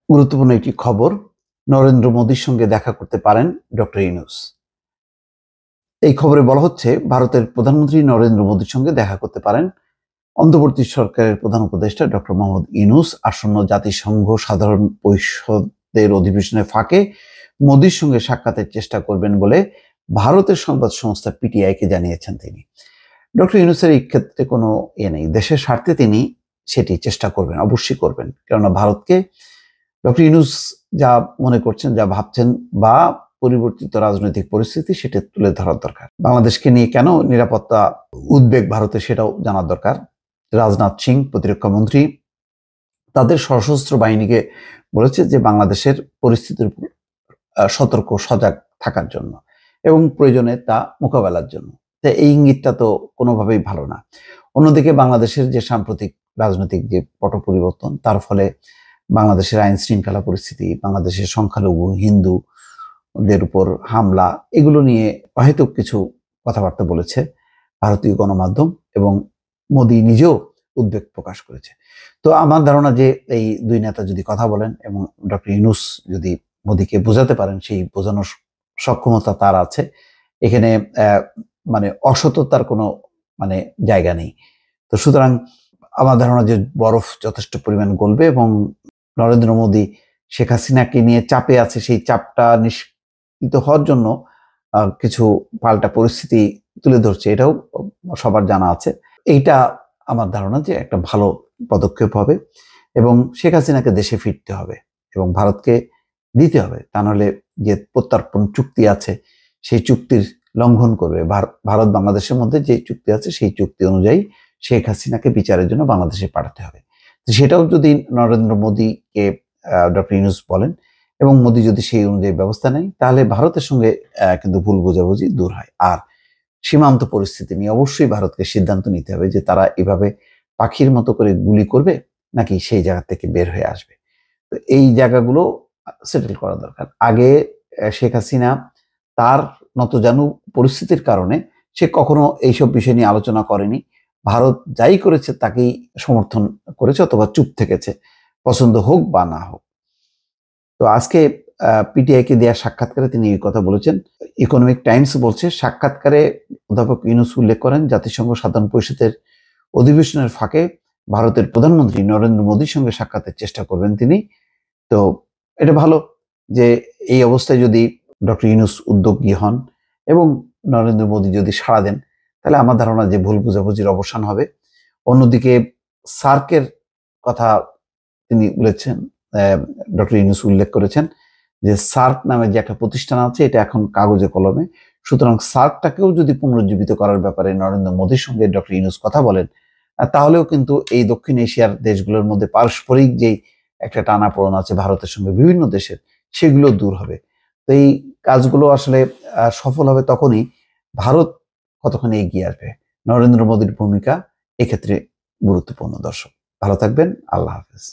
গুরুত্বপূর্ণ একটি খবর, নরেন্দ্র মোদীর সঙ্গে দেখা করতে পারেন ডক্টর ইউনূস। এই খবরে বলা হচ্ছে ভারতের প্রধানমন্ত্রী নরেন্দ্র মোদীর সঙ্গে দেখা করতে পারেন অন্তর্বর্তী সরকারের প্রধান উপদেষ্টা ডক্টর মোহাম্মদ ইউনূস আসন্ন জাতিসংঘ সাধারণ পরিষদের অধিবেশনের ফাঁকে মোদীর সঙ্গে সাক্ষাতের চেষ্টা করবেন বলে ভারতের সংবাদ সংস্থা পিটিআইকে জানিয়েছেন তিনি। ডক্টর ইউনূসের এই ক্ষেত্রে কোনো নেই, দেশের স্বার্থে তিনি সেটি চেষ্টা করবেন, অবশ্যই করবেন। কেননা ভারতকে ডক্টর ইউনূস যা মনে করছেন, যা ভাবছেন বা পরিবর্তিত রাজনৈতিক পরিস্থিতি সেটা তুলে ধরার দরকার। বাংলাদেশকে নিয়ে কেন নিরাপত্তা উদ্বেগ ভারতের সেটাও জানার দরকার। রাজনাথ সিং প্রতিরক্ষা মন্ত্রী তাদের সশস্ত্র বাহিনীকে বলেছে যে বাংলাদেশের পরিস্থিতির উপর সতর্ক সজাগ থাকার জন্য এবং প্রয়োজনে তা মোকাবেলার জন্য। তাই এই ইঙ্গিতটা তো কোনোভাবেই ভালো না। অন্যদিকে বাংলাদেশের যে সাম্প্রতিক রাজনৈতিক যে পট পরিবর্তন, তার ফলে বাংলাদেশের আইন শৃঙ্খলা পরিস্থিতি, বাংলাদেশের সংখ্যালঘু হিন্দুদের উপর হামলা, এগুলো নিয়ে অহেতুক কিছু কথাবার্তা বলেছে ভারতীয় গণমাধ্যম এবং মোদী নিজেও উদ্বেগ প্রকাশ করেছে। তো আমার ধারণা যে এই দুই নেতা যদি কথা বলেন এবং ডক্টর ইউনূস যদি মোদীকে বোঝাতে পারেন, সেই বোঝানোর সক্ষমতা তার আছে। এখানে মানে অসততার কোনো জায়গা নেই। তো সুতরাং আমার ধারণা যে বরফ যথেষ্ট পরিমাণ গলবে এবং নরেন্দ্র মোদী শেখ হাসিনাকে নিয়ে চাপে আছে, সেই চাপটা নিষ্কৃত হওয়ার জন্য কিছু পাল্টা পরিস্থিতি তুলে ধরছে, এটাও সবার জানা আছে। এইটা আমার ধারণা যে একটা ভালো পদক্ষেপ হবে এবং শেখ হাসিনাকে দেশে ফিরতে হবে এবং ভারতকে দিতে হবে, তা নাহলে যে প্রত্যর্পণ চুক্তি আছে সেই চুক্তির লঙ্ঘন করবে। ভারত বাংলাদেশের মধ্যে যে চুক্তি আছে সেই চুক্তি অনুযায়ী শেখ হাসিনাকে বিচারের জন্য বাংলাদেশে পাঠাতে হবে। সেটাও যদি নরেন্দ্র মোদীকে ডক্টর ইউনূস বলেন এবং মোদী যদি সেই অনুযায়ী ব্যবস্থা নেয়, তাহলে ভারতের সঙ্গে কিন্তু ভুল বোঝাবুঝি দূর হয়। আর সীমান্ত পরিস্থিতি নিয়ে অবশ্যই ভারতকে সিদ্ধান্ত নিতে হবে যে তারা এভাবে পাখির মতো করে গুলি করবে নাকি সেই জায়গা থেকে বের হয়ে আসবে। তো এই জায়গাগুলো সেটেল করা দরকার। আগে শেখ হাসিনা তার নতজানু পরিস্থিতির কারণে সে কখনো এইসব বিষয় নিয়ে আলোচনা করেনি। ভারত যাই করেছে তাকেই সমর্থন করেছে অথবা চুপ থেকেছে, পছন্দ হোক বা না হোক। তো আজকে পিটিআইকে দেওয়া সাক্ষাৎকারে তিনি এই কথা বলেছেন। ইকোনমিক টাইমস বলছে, সাক্ষাৎকারে অধ্যাপক ইউনূস উল্লেখ করেন জাতিসংঘ সাধারণ পরিষদের অধিবেশনের ফাঁকে ভারতের প্রধানমন্ত্রী নরেন্দ্র মোদীর সঙ্গে সাক্ষাতের চেষ্টা করবেন তিনি। তো এটা ভালো যে এই অবস্থায় যদি ডক্টর ইউনূস উদ্যোগী হন এবং নরেন্দ্র মোদী যদি সাড়া দেন, তাহলে আমার ধারণা যে ভুল বুঝাবুঝির অবসান হবে। অন্যদিকে সার্কের কথা তিনি বলেছেন, ডক্টর ইউনূস উল্লেখ করেছেন যে সার্ক নামে যে একটা প্রতিষ্ঠান আছে এটা এখন কাগজে কলমে। সুতরাং সার্কটাকেও যদি পুনরুজ্জীবিত করার ব্যাপারে নরেন্দ্র মোদীর সঙ্গে ডক্টর ইউনূস কথা বলেন, তাহলেও কিন্তু এই দক্ষিণ এশিয়ার দেশগুলোর মধ্যে পারস্পরিক যেই একটা টানাপোড়েন আছে ভারতের সঙ্গে বিভিন্ন দেশের, সেগুলো দূর হবে। তো এই কাজগুলো আসলে সফল হবে তখনই ভারত কতখানি এগিয়ে আসবে। নরেন্দ্র মোদীর ভূমিকা এক্ষেত্রে গুরুত্বপূর্ণ। দর্শক ভালো থাকবেন, আল্লাহ হাফেজ।